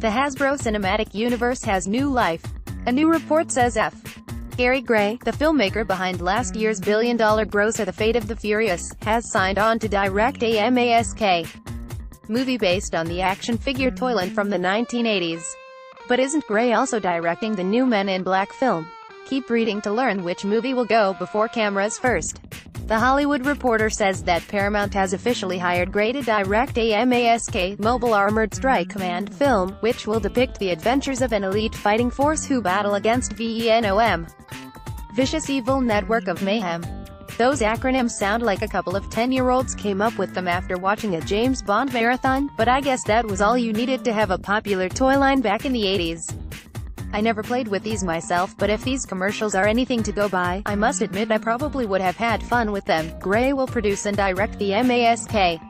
The Hasbro Cinematic Universe has new life. A new report says F. Gary Gray, the filmmaker behind last year's billion-dollar grosser The Fate of the Furious, has signed on to direct a M.A.S.K. movie based on the action figure toyline from the 1980s. But isn't Gray also directing the new Men in Black film? Keep reading to learn which movie will go before cameras first. The Hollywood Reporter says that Paramount has officially hired Gray to direct a M.A.S.K. mobile Armored Strike Kommand film, which will depict the adventures of an elite fighting force who battle against VENOM. Vicious Evil Network of Mayhem. Those acronyms sound like a couple of 10-year-olds came up with them after watching a James Bond marathon, but I guess that was all you needed to have a popular toy line back in the 80s. I never played with these myself, but if these commercials are anything to go by, I must admit I probably would have had fun with them. Gray will produce and direct the M.A.S.K.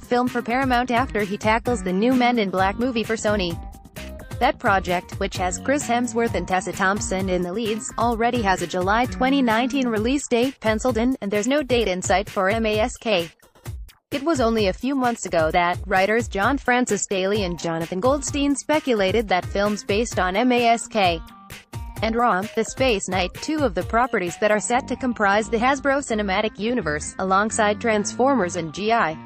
film for Paramount after he tackles the new Men in Black movie for Sony. That project, which has Chris Hemsworth and Tessa Thompson in the leads, already has a July 2019 release date penciled in, and there's no date in sight for M.A.S.K. It was only a few months ago that writers John Francis Daley and Jonathan Goldstein speculated that films based on M.A.S.K. and ROM, the Space Knight, two of the properties that are set to comprise the Hasbro Cinematic Universe, alongside Transformers and G.I.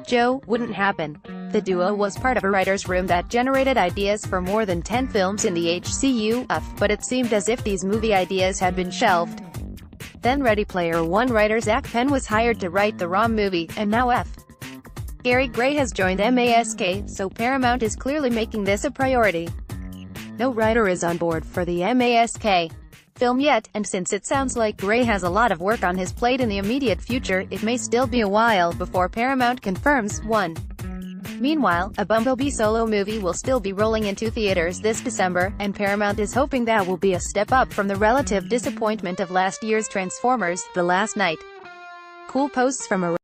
Joe, wouldn't happen. The duo was part of a writer's room that generated ideas for more than 10 films in the HCU, but it seemed as if these movie ideas had been shelved. Then Ready Player One writer Zach Penn was hired to write the ROM movie, and now F. Gary Gray has joined M.A.S.K, so Paramount is clearly making this a priority. No writer is on board for the M.A.S.K. film yet, and since it sounds like Gray has a lot of work on his plate in the immediate future, it may still be a while before Paramount confirms one. Meanwhile, a Bumblebee solo movie will still be rolling into theaters this December, and Paramount is hoping that will be a step up from the relative disappointment of last year's Transformers: The Last Knight. Cool posts from around